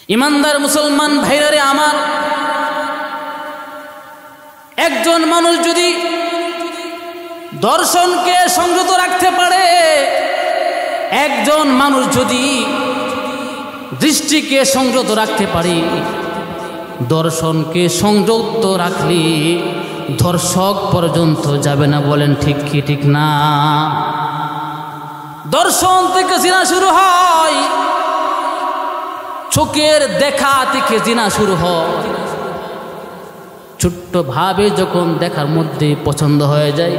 ইমানদার মুসলমান ভাইরারে আমার, একজন মানুষ যদি দর্শনকে সংযত রাখতে পারে, একজন মানুষ যদি দৃষ্টিকে সংযত রাখতে পারে, দর্শনকে সংযত রাখলে দর্শক পর্যন্ত যাবে না। বলেন ঠিক কি ঠিক না? দর্শন থেকে জিনা শুরু হয়, চোখের দেখা থেকে জিনা শুরু হয়। ছোট্ট ভাবে যখন দেখার মধ্যে পছন্দ হয়ে যায়,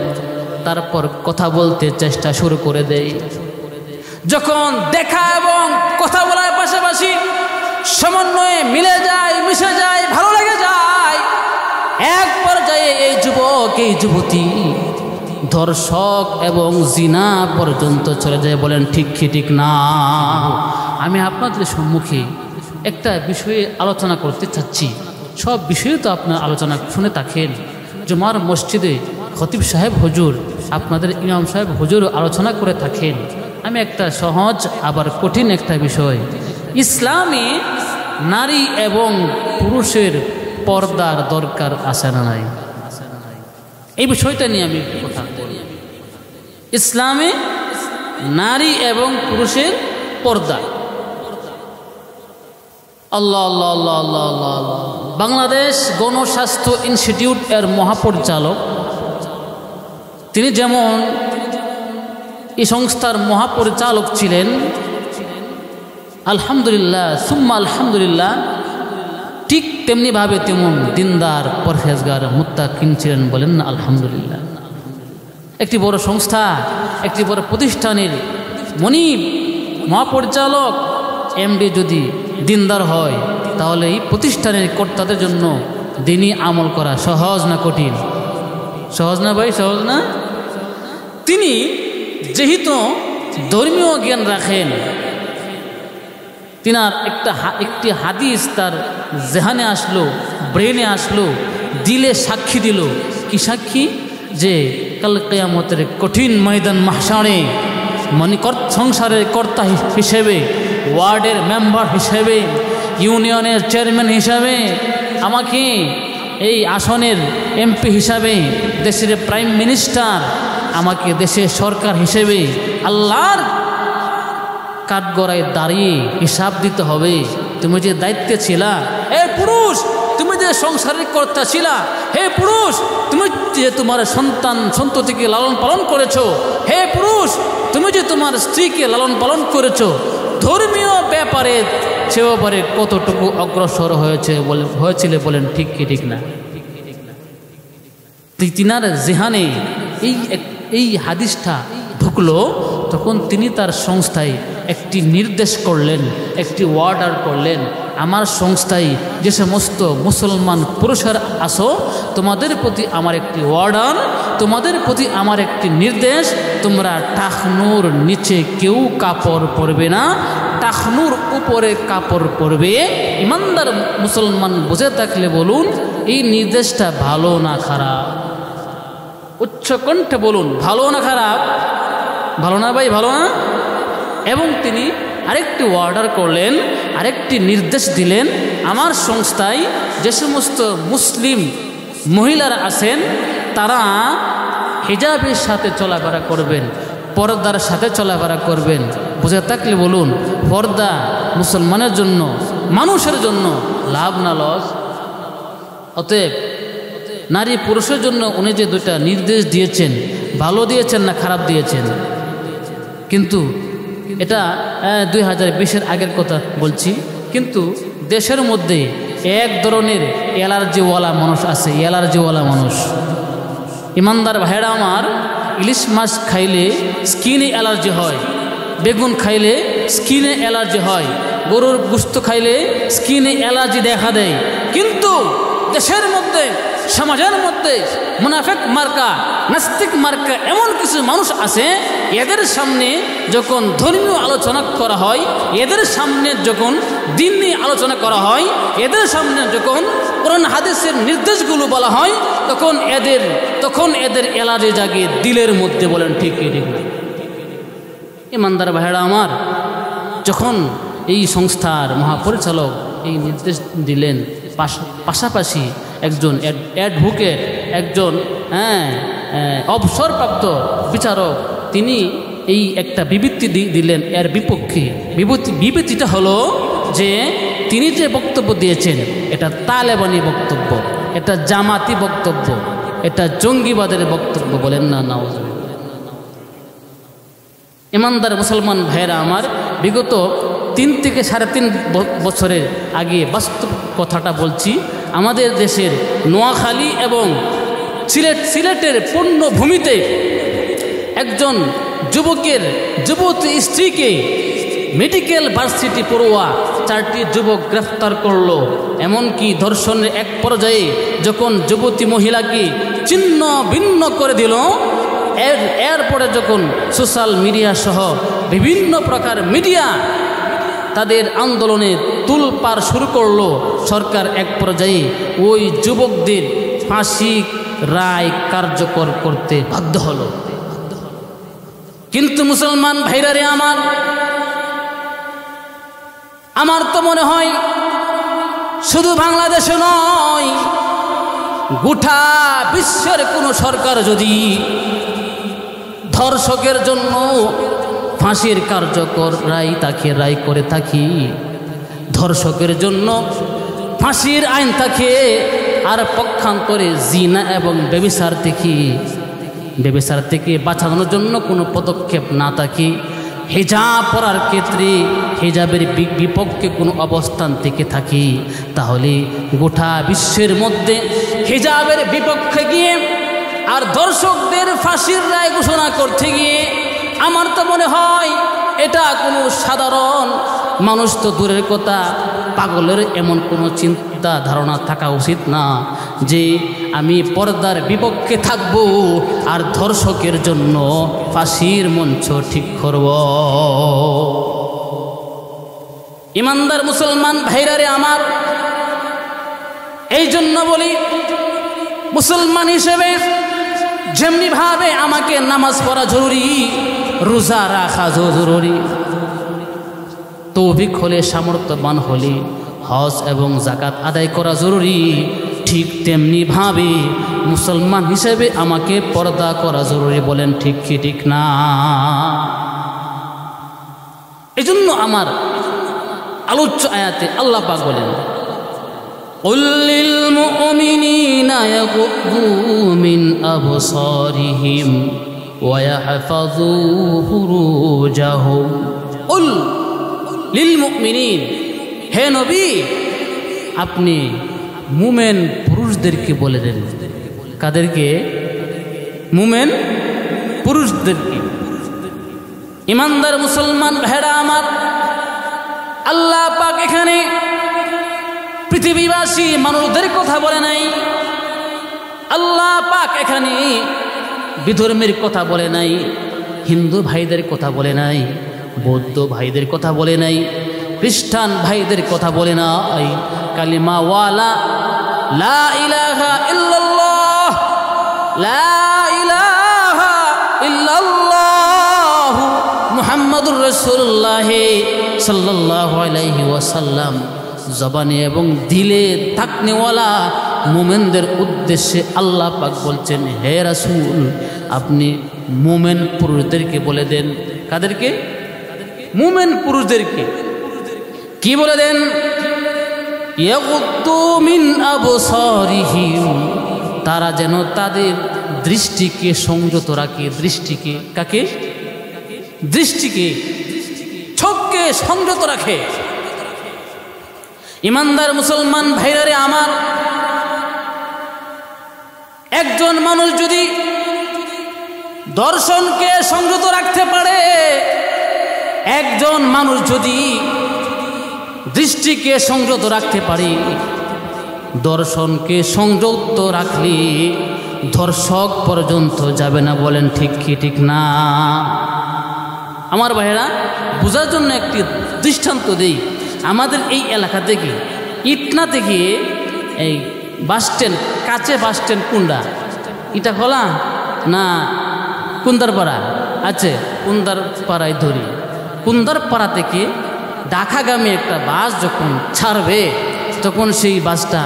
তারপর কথা বলতে চেষ্টা শুরু করে দেয়। যখন দেখা এবং কথা বলার পাশাপাশি সমন্বয়ে মিলে যায়, মিশে যায়, ভালো লেগে যায়, এক পর্যায়ে এই যুবক এই যুবতী দর্শক এবং জিনা পর্যন্ত চলে যায়। বলেন ঠিক কি ঠিক না? আমি আপনাদের সম্মুখে একটা বিষয়ে আলোচনা করতে চাচ্ছি। সব বিষয়ে তো আপনার আলোচনা শুনে থাকেন। জুমার মসজিদে খতিব সাহেব হুজুর, আপনাদের ইমাম সাহেব হুজুর আলোচনা করে থাকেন। আমি একটা সহজ আবার কঠিন একটা বিষয়, ইসলামে নারী এবং পুরুষের পর্দার দরকার আছে না নাই, এই বিষয়টা নিয়ে আমি কথা বলি। ইসলামে নারী এবং পুরুষের পর্দা। আল্লাহ আল্লাহ আল্লাহ আল্লাহ আল্লাহ আল্লাহ। বাংলাদেশ গণস্বাস্থ্য ইনস্টিটিউট এর মহাপরিচালক, তিনি যেমন এই সংস্থার মহাপরিচালক ছিলেন, আলহামদুলিল্লাহ সুম্মা আলহামদুলিল্লাহ, ঠিক তেমনিভাবে তেমন দিনদার পরহেজগার মুত্তাকিন ছিলেন। বলেন না আলহামদুলিল্লাহ। একটি বড় সংস্থা, একটি বড় প্রতিষ্ঠানের মনিব মহাপরিচালক এমডি যদি দিনদার হয়, তাহলে এই প্রতিষ্ঠানের কর্তাদের জন্য দিনই আমল করা সহজ না কঠিন? সহজ না ভাই, সহজ না? তিনি যেহেতু ধর্মীয় জ্ঞান রাখেন, তিনার একটি হাদিস তার জেহানে আসলো, ব্রেনে আসলো, দিলে সাক্ষী দিল। কি সাক্ষী? যে কাল কিয়ামতের কঠিন ময়দান মাহশারে সংসারের কর্তা হিসেবে, ওয়ার্ডের মেম্বার হিসেবে, ইউনিয়নের চেয়ারম্যান হিসাবে, আমাকে এই আসনের এমপি হিসাবে, দেশের প্রাইম মিনিস্টার, আমাকে দেশের সরকার হিসেবে আল্লাহর কাঠগড়ায় দাঁড়িয়ে হিসাব দিতে হবে। তুমি যে দায়িত্বে ছিলা, হে পুরুষ, তুমি যে সংসারের কর্তা ছিলা, হে পুরুষ, তুমি যে তোমার সন্ততিকে লালন পালন করেছো, হে পুরুষ, তুমি যে তোমার স্ত্রীকে লালন পালন করেছো, ধর্মীয় ব্যাপারে সে ব্যাপারে কতটুকু অগ্রসর হয়েছিলে? বলেন ঠিক কি ঠিক না? তিনার জেহানে এই হাদিসটা ঢুকলো, তখন তিনি তার সংস্থায় একটি নির্দেশ করলেন, একটি অর্ডার করলেন, আমার সংস্থায় যে সমস্ত মুসলমান পুরুষের আসো, তোমাদের প্রতি আমার একটি অর্ডার, তোমাদের প্রতি আমার একটি নির্দেশ, তোমরা টাকনুর নিচে কেউ কাপড় পরবে না, টাকনুর উপরে কাপড় পরবে। ইমানদার মুসলমান বুঝে থাকলে বলুন, এই নির্দেশটা ভালো না খারাপ? উচ্চ কণ্ঠে বলুন, ভালো না খারাপ? ভালো না ভাই, ভালো না? এবং তিনি আরেকটি অর্ডার করলেন, আরেকটি নির্দেশ দিলেন, আমার সংস্থায় যে সমস্ত মুসলিম মহিলারা আছেন, তারা হিজাবের সাথে চলাফেরা করবেন, পর্দার সাথে চলাফেরা করবেন। বুঝে থাকলে বলুন, পর্দা মুসলমানের জন্য, মানুষের জন্য লাভ না লস? অতএব নারী পুরুষের জন্য উনি যে দুটা নির্দেশ দিয়েছেন, ভালো দিয়েছেন না খারাপ দিয়েছেন? কিন্তু এটা 2020-এর আগের কথা বলছি, কিন্তু দেশের মধ্যে এক ধরনের অ্যালার্জিওয়ালা মানুষ আছে, অ্যালার্জিওয়ালা মানুষ। ইমানদার ভাইরা আমার, ইলিশ মাছ খাইলে স্কিনে অ্যালার্জি হয়, বেগুন খাইলে স্কিনে অ্যালার্জি হয়, গরুর গোশত খাইলে স্কিনে অ্যালার্জি দেখা দেয়। কিন্তু দেশের মধ্যে, সমাজের মধ্যে মুনাফিক মার্কা, নাস্তিক মার্কা এমন কিছু মানুষ আছে, এদের সামনে যখন ধর্মীয় আলোচনা করা হয়, এদের সামনে যখন দিন নিয়ে আলোচনা করা হয়, এদের সামনে যখন কোরআন হাদিসের নির্দেশগুলো বলা হয়, তখন এদের অ্যালার্জি জাগে দিলের মধ্যে। বলেন ঠিক কি ঠিক না? ইমানদার ভাইরা আমার, যখন এই সংস্থার মহাপরিচালক এই নির্দেশ দিলেন। পাশাপাশি একজন অ্যাডভোকেট, একজন অবসরপ্রাপ্ত বিচারক, তিনি এই একটা বিবৃতি দিলেন এর বিপক্ষে। বিবৃতিটা হলো যে তিনি যে বক্তব্য দিয়েছেন এটা তালেবানি বক্তব্য, এটা জামাতি বক্তব্য, এটা জঙ্গিবাদের বক্তব্য। বলেন না নাউজুবিল্লাহ। ইমানদার মুসলমান ভাইয়েরা আমার, বিগত 3 থেকে 3.5 বছরের আগে বাস্তব কথাটা বলছি। আমাদের দেশের নোয়াখালী এবং সিলেটের পূর্ণভূমিতে একজন যুবতী স্ত্রীকে মেডিকেল ভার্সিটি পড়ুয়া 4টি যুবক গ্রেফতার করলো। এমনকি ধর্ষণের এক পর্যায়ে যখন যুবতী মহিলাকে ছিন্ন ভিন্ন করে দিল, এরপরে যখন সোশ্যাল মিডিয়া সহ বিভিন্ন প্রকার মিডিয়া তাদের আন্দোলনে তুলপাড় শুরু করলো, সরকার এক পর্যায়ে ওই যুবকদের ফাঁসি রায় কার্যকর করতে বাধ্য হলো। কিন্তু মুসলমান ভাইরারে আমার তো মনে হয় শুধু বাংলাদেশে নয়, গোটা বিশ্বের কোনো সরকার যদি ধর্ষকের জন্য ফাঁসির কার্যকর রায় করে থাকি, ধর্ষকের জন্য ফাঁসির আইন থাকে, আর পক্ষান্তরে জিনা এবং ব্যভিচার থেকে বাঁচানোর জন্য কোনো পদক্ষেপ না থাকে, হিজাব পরার ক্ষেত্রে হিজাবের বিপক্ষে কোনো অবস্থান থেকে থাকি, তাহলে গোটা বিশ্বের মধ্যে হিজাবের বিপক্ষে গিয়ে আর দর্শকদের ফাঁসির রায় ঘোষণা করতে গিয়ে আমার তো মনে হয় এটা কোনো সাধারণ মানুষ তো দূরের কথা, পাগলের এমন কোনো চিন্তা ধারণা থাকা উচিত না যে আমি পর্দার বিপক্ষে থাকব আর ধর্ষকের জন্য ফাঁসির মঞ্চ ঠিক করব। ইমানদার মুসলমান ভাইরারে আমার, এই জন্য বলি মুসলমান হিসেবে যেমনি ভাবে আমাকে নামাজ পড়া জরুরি, রোজা রাখা জরুরি, তৌফিক হলে সামর্থ্যবান হলে হজ এবং যাকাত আদায় করা জরুরি, ঠিক তেমনি ভাবে মুসলমান হিসেবে আমাকে পর্দা করা জরুরি। বলেন ঠিক কি ঠিক না? এজন্য আমার আলোচ্য আয়াতে আল্লাহ পাক বলেন, قل للمؤمنين يغضوا من أبصارهم ويحفظوا فروجهم قل للمؤمنين। হে নবী, আপনি মুমেন পুরুষদেরকে বলে দেন। কাদেরকে? মুমেন পুরুষদেরকে। ইমানদার মুসলমান ভাইরা আমার, আল্লাহ পাক এখানে পৃথিবীবাসী মানুষদের কথা বলে নাই, আল্লাহ পাক এখানে বিধর্মের কথা বলে নাই, হিন্দু ভাইদের কথা বলে নাই, বৌদ্ধ ভাইদের কথা বলে নাই, খ্রিস্টান ভাইদের কথা বলে নাই, কালিমা ওয়ালা লা ইলাহা ইল্লাল্লাহ, লা ইলাহা ইল্লাল্লাহ মুহাম্মাদুর রাসূলুল্লাহ সাল্লাল্লাহু আলাইহি ওয়াসাল্লাম জবানে এবং দিলে থাকনেওয়ালা মুমিনদের উদ্দেশ্যে আল্লাহ পাক বলছেন, হে রাসূল আপনি মুমিন পুরুষদেরকে বলে দেন। কাদেরকে? মুমিন পুরুষদেরকে কি বলে দেন? ইয়াগুদ্দু মিন আবসারিহিম, তারা যেন তাদের দৃষ্টিকে সংযত রাখে। দৃষ্টিকে কাকে? দৃষ্টিকে, চোখকে সংযত রাখে। ইমানদার মুসলমান ভাইরারে আমার, একজন মানুষ যদি দর্শনকে সংযত রাখতে পারে, একজন মানুষ যদি দৃষ্টিকে সংযত রাখতে পারে, দর্শনকে সংযত রাখলে ধর্ষক পর্যন্ত যাবে না। বলেন ঠিক কি ঠিক না? আমার ভাইরা, বোঝার জন্য একটি দৃষ্টান্ত দেই। আমাদের এই এলাকা থেকে ইটনা থেকে এই বাসস্ট্যান্ড, কাছে বাসস্ট্যান্ড কোনটা? ইটা খোলা না কুন্দারপাড়া? আছে কুন্দারপাড়ায় ধরি। কুন্দারপাড়া থেকে ঢাকাগামী একটা বাস যখন ছাড়বে তখন সেই বাসটা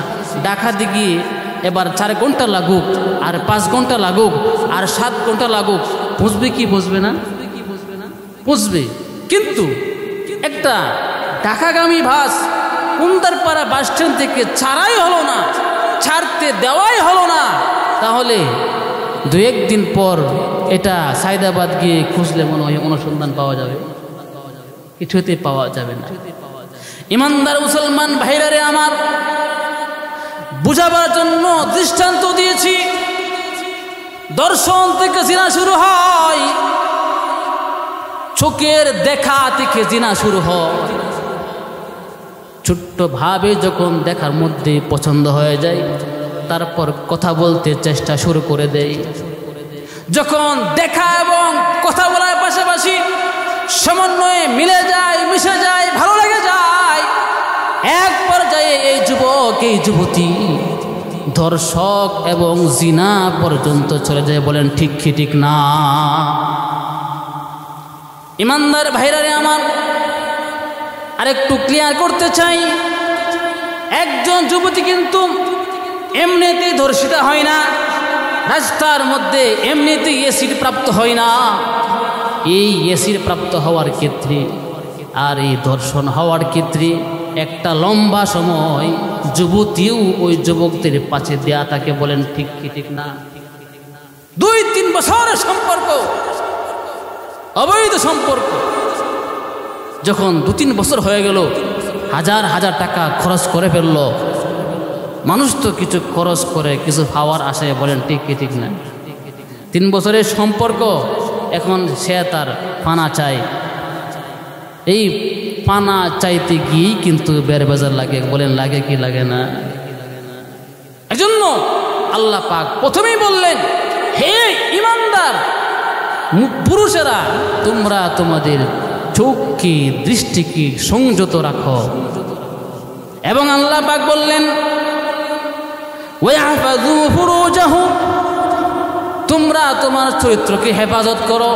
ঢাকা দিকে এবার 4 ঘন্টা লাগুক আর 5 ঘন্টা লাগুক আর 7 ঘন্টা লাগুক, বুঝবে কি বুঝবে না? বুঝবে। কিন্তু একটা ঢাকাগামী বাস কুন্দারপাড়া বাস স্ট্যান্ড থেকে ছাড়াই হলো না, ছাড়তে দেওয়াই হলো না, তাহলে 2-1 দিন পর এটা সায়দাবাদ গিয়ে খুঁজলে মনে হয় অনুসন্ধান পাওয়া যাবে? কিছুতে পাওয়া যাবে না। ইমানদার মুসলমান ভাইরারে আমার, বুঝাবার জন্য দৃষ্টান্ত দিয়েছি। দর্শন থেকে জিনা শুরু হয়, চোখের দেখা থেকে জিনা শুরু হয়। ছোট্ট ভাবে যখন দেখার মধ্যে পছন্দ হয়ে যায়, তারপর কথা বলতে চেষ্টা শুরু করে দেয়। যখন দেখা এবং কথা বলার পাশাপাশি সমন্বয়ে মিলে যায়, মিশে যায়, ভালো লেগে যায়, এক পর্যায়ে এই যুবক এই যুবতী ধর্ষক এবং জিনা পর্যন্ত চলে যায়। বলেন ঠিক কি ঠিক না? ইমানদার ভাইরারে আমার, আরেকটু ক্লিয়ার করতে চাই, একজন যুবতী কিন্তু এমনিতেই ধর্ষিতা হয় না, রাস্তার মধ্যে এমনিতেই এসিড প্রাপ্ত হয় না। এই এসিড প্রাপ্ত হওয়ার ক্ষেত্রে আর এই ধর্ষণ হওয়ার ক্ষেত্রে একটা লম্বা সময় যুবতীও ওই যুবকদের পাশে দেয়া থাকে। বলেন ঠিক কি ঠিক না? 2-3 বছরের সম্পর্ক, অবৈধ সম্পর্ক, যখন 2-3 বছর হয়ে গেল, হাজার হাজার টাকা খরচ করে ফেলল। মানুষ তো কিছু খরচ করে কিছু পাওয়ার আসে। বলেন ঠিক কি ঠিক না? 3 বছরের সম্পর্ক, এখন সে তার পানা চায়। এই পানা চাইতে গিয়েই কিন্তু বেরবাজার লাগে। বলেন লাগে কি লাগে না? এজন্য আল্লাহ পাক প্রথমেই বললেন, হে ইমানদার পুরুষেরা, তোমরা তোমাদের চোখকে দৃষ্টিকে সংযত রাখো। এবং আল্লাহ পাক বললেন, ওয়াহফাযু ফুরুজাহুম, তোমরা তোমার চরিত্রকে হেফাজত করো,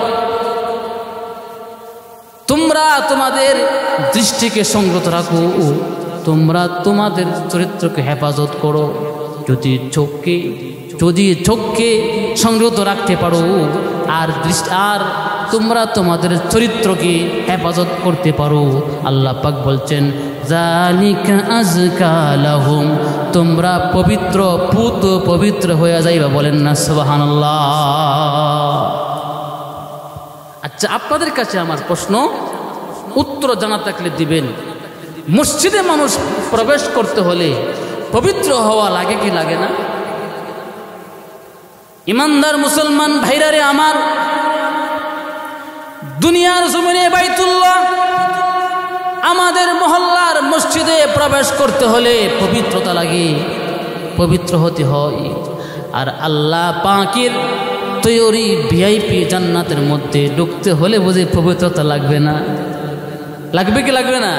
তোমরা তোমাদের দৃষ্টিকে সংযত রাখো, তোমরা তোমাদের চরিত্রকে হেফাজত করো। যদি চোখকে সংযত রাখতে পারো আর তোমরা তোমাদের চরিত্রকে হেফাজত করতে পারো, আল্লাহ পাক বলছেন, যালিকা আযকা লাহুম, তোমরা পবিত্র হয়ে যাইবা। বলেন না সুবহানাল্লাহ? আচ্ছা, আপনাদের কাছে আমার প্রশ্ন, উত্তর জানা থাকলে দিবেন। মসজিদে মানুষ প্রবেশ করতে হলে পবিত্র হওয়া লাগে কি লাগে না? ইমানদার মুসলমান ভাইরারে আমার, দুনিয়ার জমিনে বাইতুল্লাহ, আমাদের মহল্লার মসজিদে প্রবেশ করতে হলে পবিত্রতা লাগে, পবিত্র হতে হয়। আর আল্লাহ পাকের তৈরি ভিআইপি জান্নাতের মধ্যে ঢুকতে হলে বুঝে পবিত্রতা লাগবে না? লাগবে কি লাগবে না?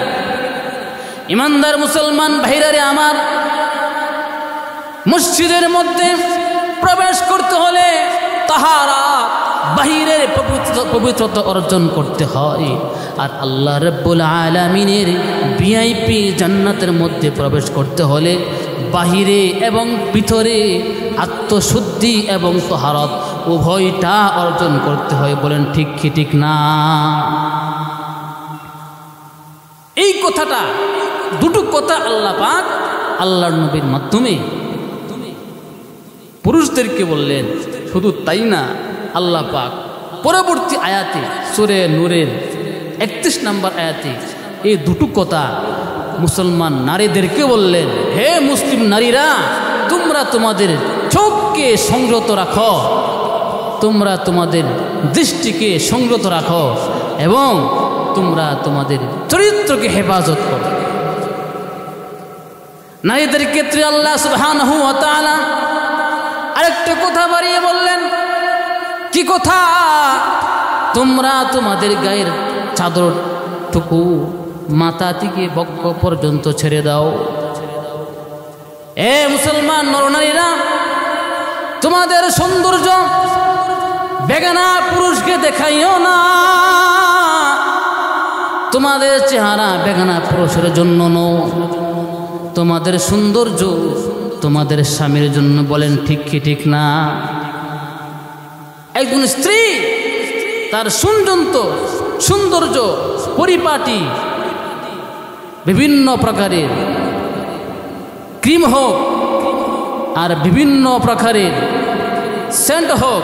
ইমানদার মুসলমান ভাইরারে আমার, মসজিদের মধ্যে প্রবেশ করতে হলে তাহারাত, বাহিরের পবিত্রতা অর্জন করতে হয়। আর আল্লাহ রাব্বুল আলামিনের ভিআইপি জান্নাতের মধ্যে প্রবেশ করতে হলে বাহিরে এবং ভিতরে আত্মশুদ্ধি এবং তাহারাত উভয়টা অর্জন করতে হয়। বলেন ঠিক কি ঠিক না? এই কথাটা, দুটো কথা আল্লাহ পাক আল্লাহর নবীর মাধ্যমে পুরুষদেরকে বললেন। শুধু তাই না, আল্লাহ পাক পরবর্তী আয়াতে সূরা নূরের 31 নম্বর আয়াতে এই দুটো কথা মুসলমান নারীদেরকে বললেন, হে মুসলিম নারীরা, তোমরা তোমাদের চোখকে সংযত রাখো, তোমরা তোমাদের দৃষ্টিকে সংযত রাখো এবং তোমরা তোমাদের চরিত্রকে হেফাজত করো। নারীদের ক্ষেত্রে আল্লাহ সুবহানাহু ওয়া তাআলা আরেকটা কথা বাড়িয়ে বললেন। কি কথা? তোমরা তোমাদের গায়ের চাদরটুকু মাথা থেকে বক্ষ পর্যন্ত ছেড়ে দাও। এ মুসলমান নরনারীরা, তোমাদের সৌন্দর্য বেগানা পুরুষকে দেখাইও না, তোমাদের চেহারা বেগানা পুরুষের জন্য নয়, তোমাদের সৌন্দর্য তোমাদের স্বামীর জন্য। বলেন ঠিক কি ঠিক না? একজন স্ত্রী তার সৌন্দর্য পরিপাটি বিভিন্ন প্রকারের ক্রিম হোক আর বিভিন্ন প্রকারের সেন্ট হোক,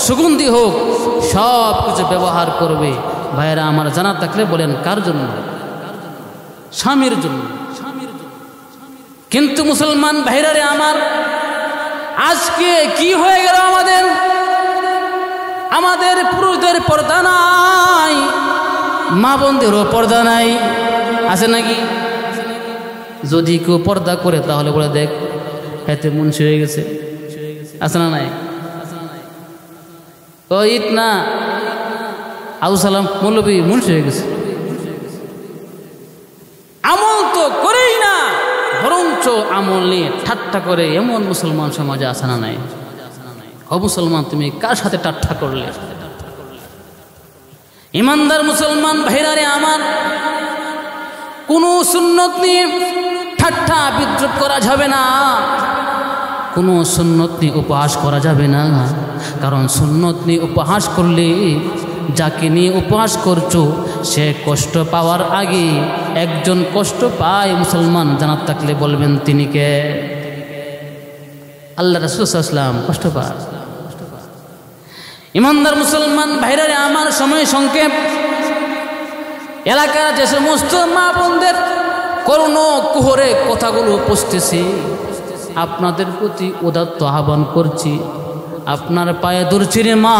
সুগন্ধি হোক, সব কিছু ব্যবহার করবে। ভাইয়েরা আমার জানা থাকলে বলেন কার জন্য? স্বামীর জন্য। কিন্তু মুসলমান ভাইরারে আমার, আজকে কি হয়ে গেল? আমাদের পুরুষদের পর্দা নাই, মা বোনদেরও পর্দা নাই। আছে নাকি? যদি কেউ পর্দা করে তাহলে বলে দেখ এতে মুন্সি হয়ে গেছে। আছে না নাই? ও ইট না আবু সালাম মৌলবী মুন্সি হয়ে গেছে। আমল তো করেই না, বরঞ্চ আমল নিয়ে ঠাট্টা করে এমন মুসলমান সমাজে আছে না নাই? ও মুসলমান, তুমি কার সাথে ঠাট্টা করলে? ইমানদার মুসলমান ভাইরারে আমার, কোনো সুন্নত নিয়ে ঠাট্টা বিদ্রুপ করা যাবে না, কোনো সুন্নত নিয়ে উপহাস করা যাবে না। কারণ সুন্নত নিয়ে উপহাস করলে যাকে নিয়ে উপহাস করছো সে কষ্ট পাওয়ার আগে একজন কষ্ট পায়। মুসলমান জানাত থাকলে বলবেন তিনি কে? আল্লাহ রাসূল সাল্লাল্লাহু আলাইহি ওয়াসাল্লাম কষ্ট পায়। ইমানদার মুসলমান ভাইরারে আমার, সময় সংক্ষেপ। এলাকার যে সমস্ত মা বোনদের করুণ কুহরে কথাগুলো পৌঁছতেছে, আপনাদের প্রতি উদাত্ত আহ্বান করছি, আপনার পায়ে ধরছি রে মা,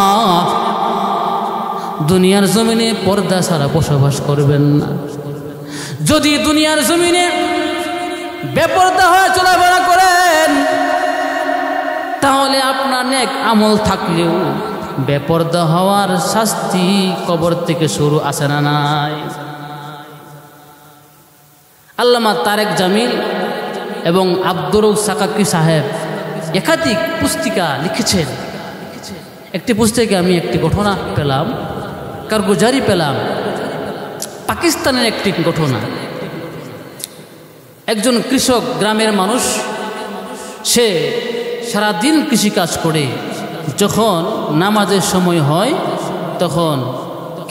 দুনিয়ার জমিনে পর্দা ছাড়া বসবাস করবেন না। যদি দুনিয়ার জমিনে বেপর্দা হয়ে চলাফেরা করেন তাহলে আপনার নেক আমল থাকলেও বেপর্দা হওয়ার শাস্তি কবর থেকে শুরু। আছে না নাই? আল্লামা তারেক জামিল এবং আব্দুর সাকাকি সাহেব একাধিক পুস্তিকা লিখেছেন। একটি পুস্তকে আমি একটি ঘটনা পেলাম, কারগুজারি পেলাম, পাকিস্তানের একটি ঘটনা। একজন কৃষক, গ্রামের মানুষ, সে সারাদিন কৃষিকাজ করে যখন নামাজের সময় হয় তখন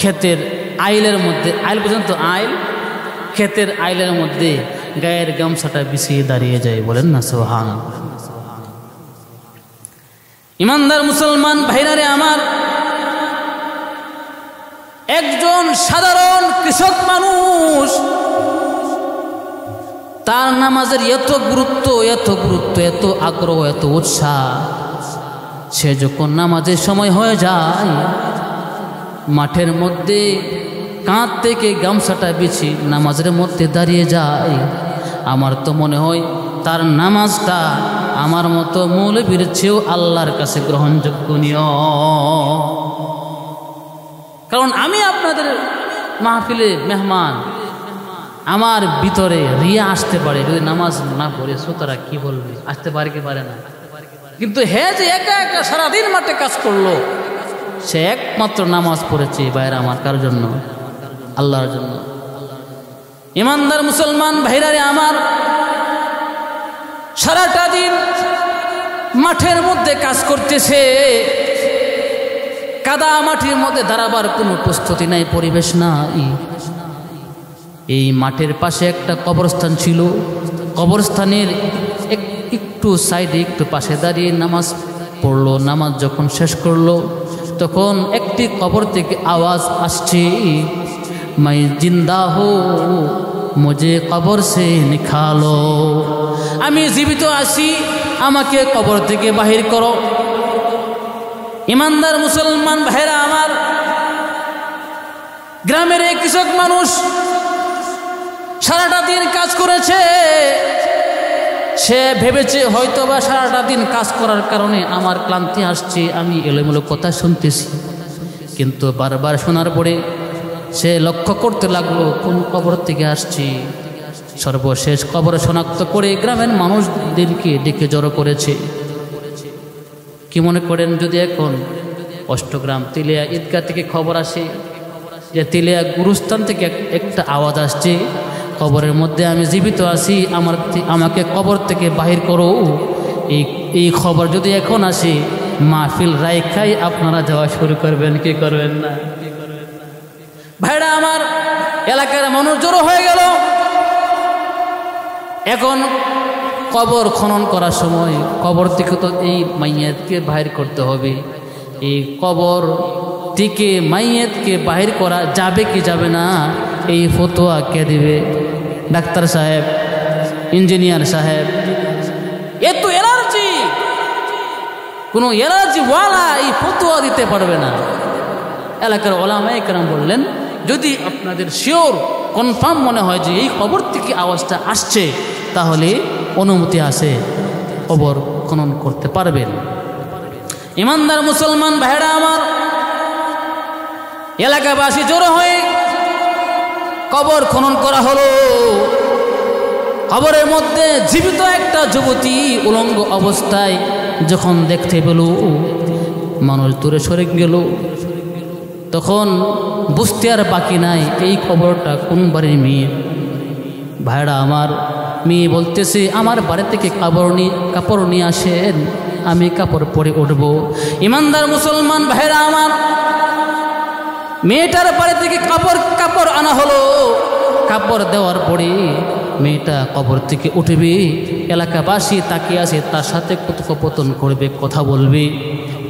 ক্ষেতের আইলের মধ্যে, আইল পর্যন্ত আইল, ক্ষেতের আইলের মধ্যে গায়ের গামছাটা বিছিয়ে দাঁড়িয়ে যায়। বলেন না সুবহানাল্লাহ। ইমানদার মুসলমান ভাইরারে আমার, একজন সাধারণ কৃষক মানুষ, তার নামাজের এত গুরুত্ব, এত আগ্রহ, এত উৎসাহ, সে যখন নামাজের সময় হয়ে যায় মাঠের মধ্যে কাঁধ থেকে গামছাটা বিছি নামাজের মধ্যে দাঁড়িয়ে যায়। আমার তো মনে হয় তার নামাজটা আমার মতো মৌলবীর চেয়েও আল্লাহর কাছে গ্রহণযোগ্য। কারণ আমি আপনাদের মাহফিলে মেহমান, আমার ভিতরে রিয়া আসতে পারে যদি নামাজ না পড়ে। শ্রোতারা কি বলবে, আসতে পারে কি পারে না? কিন্তু হে যে একা একা সারাদিন মাঠে কাজ করলো, সে একমাত্র নামাজ পড়েছে বাইরে আমার কার জন্য? আল্লাহর জন্য। ইমানদার মুসলমান ভাইরারে আমার, সারাটা দিন মাঠের মধ্যে কাজ করতেছে, কাদা মাটির মধ্যে দাঁড়াবার কোনো প্রস্তুতি নাই, পরিবেশ নাই। এই মাঠের পাশে একটা কবরস্থান ছিল, কবরস্থানের একটু সাইডে, একটু পাশে দাঁড়িয়ে নামাজ পড়লো। নামাজ যখন শেষ করলো তখন একটি কবর থেকে আওয়াজ আসছে, मैं जिंदा हो मुझे कबर से निकालो। আমি জীবিত আছি, আমাকে কবর থেকে বাহির করো। ইমানদার মুসলমান ভাইরা আমার, গ্রামের এক কৃষক মানুষ সারাটা দিন কাজ করেছে। সে ভেবেছে হয়তোবা সারাটা দিন কাজ করার কারণে আমার ক্লান্তি আসছে, আমি এলোমেলো কথা শুনতেছি। কিন্তু বারবার শোনার পরে সে লক্ষ্য করতে লাগলো কোন কবর থেকে আসছি। সর্বশেষ কবর শনাক্ত করে গ্রামের মানুষদেরকে ডেকে জড়ো করেছে। কি মনে করেন যদি এখন অষ্টগ্রাম তেলিয়া ঈদগাহ থেকে খবর আসে যে তেলিয়া গুরুস্থান থেকে একটা আওয়াজ আসছে, কবরের মধ্যে আমি জীবিত আছি, আমাকে কবর থেকে বাহির করো। এই খবর যদি এখন আসে, মাহফিল রাইখাই আপনারা যাওয়া শুরু করবেন কি করবেন না? ভাইরা আমার, এলাকার মানুষ জড়ো হয়ে গেল। এখন কবর খনন করার সময় কবর থেকে তো এই মাইয়াতকে বাহির করতে হবে। এই কবর থেকে মাইয়াতকে বাহির করা যাবে কি যাবে না, এই ফতোয়া কে দিবে? ডাক্তার সাহেব, ইঞ্জিনিয়ার সাহেব, এত এনার্জি, কোনো এনার্জিওয়ালা এই ফতোয়া দিতে পারবে না। এলাকার ওলামায়ে কেরাম বললেন, যদি আপনাদের শিওর কনফার্ম মনে হয় যে এই কবর থেকে আওয়াজটা আসছে, তাহলে অনুমতি আছে, কবর খনন করতে পারবেন। ইমানদার মুসলমান ভাইরা আমার, এলাকাবাসী জড়ো হয়ে কবর খনন করা হলো। কবরের মধ্যে জীবিত একটা যুবতী উলঙ্গ অবস্থায় যখন দেখতে পেল, মানুষ দূরে সরে গেল। তখন বুঝতে আর বাকি নাই এই খবরটা কোন বাড়ির মেয়ে। ভাইরা আমার, মেয়ে বলতেছে, আমার বাড়ি থেকে কাপড় নিয়ে আসেন, আমি কাপড় পরে উঠব। ইমানদার মুসলমান ভাইরা আমার, মেয়েটার বাড়ি থেকে কাপড় আনা হলো। কাপড় দেওয়ার পরে মেয়েটা কবর থেকে উঠবে। এলাকাবাসী তাকিয়ে আছে, তার সাথে কথোপকথন করবে, কথা বলবে।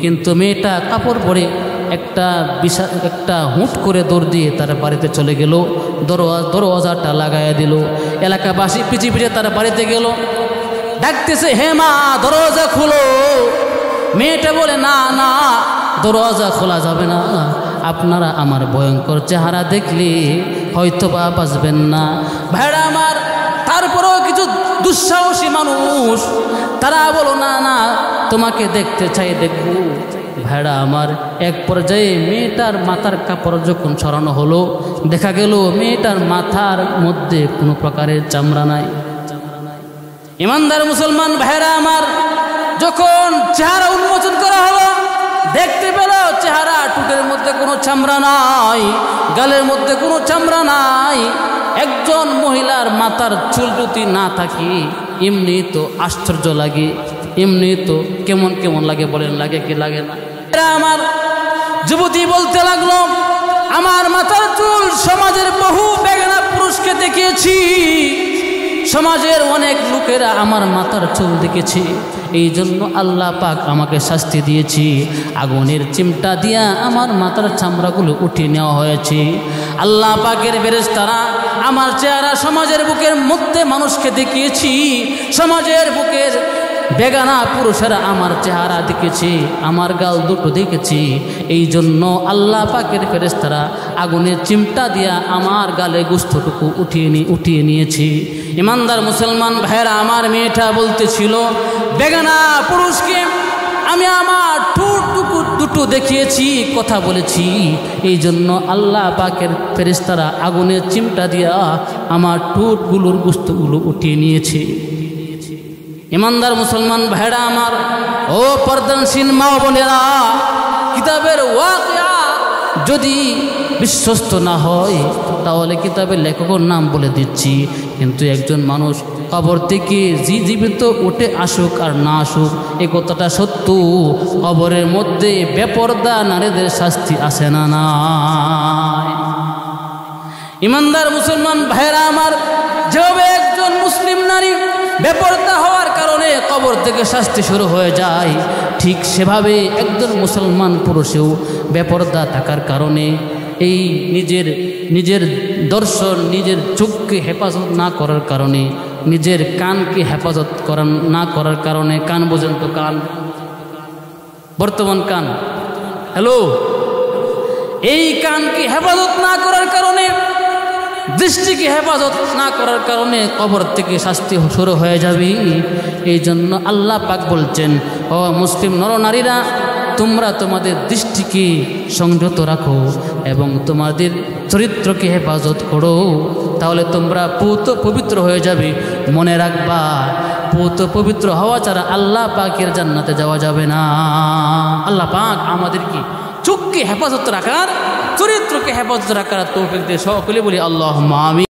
কিন্তু মেয়েটা কাপড় পরে একটা হুট করে দৌড় দিয়ে তার বাড়িতে চলে গেল। দরওয়াজাটা লাগাইয়া দিল। এলাকাবাসী পিছিয়ে পিছিয়ে তার বাড়িতে গেল, ডাকতেছে, হে মা, দরওয়াজা খুলো। মেয়েটা বলে, না না, দরওয়াজা খোলা যাবে না, আপনারা আমার ভয়ঙ্কর চেহারা দেখলে হয়তো বা বাঁচবেন না। ভাইরা আমার, তারপরেও কিছু দুঃসাহসী মানুষ, তারা বলো, না না, তোমাকে দেখতে চাই, দেখব। ভাইরা আমার, এক পর্যায়ে মেয়েটার মাথার কাপড় যখন সরানো হলো, দেখা গেল মেয়েটার মাথার মধ্যে কোনো প্রকারের চামড়া নাই। ইমানদার মুসলমান ভাইরা আমার, যখন চেহারা উন্মোচন করা হলো, দেখতে পেল চেহারা, টুটের মধ্যে কোনো চামড়া নাই, গালের মধ্যে কোনো চামড়া নাই। একজন মহিলার মাথার চুল যদি না থাকে, এমনি তো আশ্চর্য লাগে, এমনি তো কেমন কেমন লাগে, বলেন লাগে কি লাগে না? আমার যুবতী বলতে লাগলো, আমার মাথার চুল সমাজের বহু বেগানা পুরুষকে দেখিয়েছি, সমাজের অনেক লোকেরা আমার মাথার চুল দেখেছে, এই জন্য আল্লাহ পাক আমাকে শাস্তি দিয়েছি। আগুনের চিমটা দিয়া আমার মাথার চামড়াগুলো উঠিয়ে নেওয়া হয়েছে। আল্লাহ পাকের ফেরেশতারা আমার চেহারা সমাজের বুকের মধ্যে মানুষকে দেখিয়েছি, সমাজের বুকের বেগানা পুরুষেরা আমার চেহারা দেখেছি, আমার গাল দুটো দেখেছি, এই জন্য আল্লাহ পাকের ফেরেশতারা আগুনের চিমটা দিয়া আমার গালে গোস্তটুকু উঠিয়ে নিয়েছি। ইমানদার মুসলমান ভাইরা আমার, মেয়েটা বলতেছিল, বেগানা পুরুষকে আমি আমার ঠোঁটটুকু দুটো দেখিয়েছি, কথা বলেছি, এই জন্য আল্লাহ পাকের ফেরেশতারা আগুনের চিমটা দিয়া আমার ঠোঁটগুলোর গোস্তগুলো উঠিয়ে নিয়েছে। ইমানদার মুসলমান ভাইরা আমার, ও পর্দানশীল মা বোনেরা, কিতাবের ওয়াকিয়া যদি বিশ্বস্ত না হয়, তাহলে কিতাবের লেখকের নাম বলে দিচ্ছি। কিন্তু একজন মানুষ কবর থেকে জীবিত উঠে আসুক আর না আসুক, এই কথাটা সত্য। কবরের মধ্যে বেপরদা নারীদের শাস্তি আসে না না? ইমানদার মুসলমান ভাইরা আমার, যেভাবে একজন মুসলিম নারী বেপরদা হওয়ার কারণে কবর থেকে শাস্তি শুরু হয়ে যায়, ঠিক সেভাবে একজন মুসলমান পুরুষেও বেপরদা থাকার কারণে, এই নিজের দর্শন, নিজের চোখকে হেফাজত না করার কারণে, নিজের কানকে হেফাজত না করার কারণে, কান বোঝেন তো, কান, বর্তমান কান, হ্যালো, এই কানকে হেফাজত না করার কারণে, দৃষ্টিকে হেফাজত না করার কারণে কবর থেকে শাস্তি শুরু হয়ে যাবে। এই জন্য আল্লাহ পাক বলছেন, ও মুসলিম নরনারীরা, তোমরা তোমাদের দৃষ্টিকে সংযত রাখো এবং তোমাদের চরিত্রকে হেফাজত করো, তাহলে তোমরা পূত পবিত্র হয়ে যাবে। মনে রাখবা, পূত পবিত্র হওয়া ছাড়া আল্লাহ পাকের জান্নাতে যাওয়া যাবে না। আল্লাহ পাক আমাদেরকে চোখকে হেফাজত রাখার, চরিত্রকে হেফাজত রাখার তৌফিক দিয়ে সকলে বলি আল্লাহুম্মা আমিন।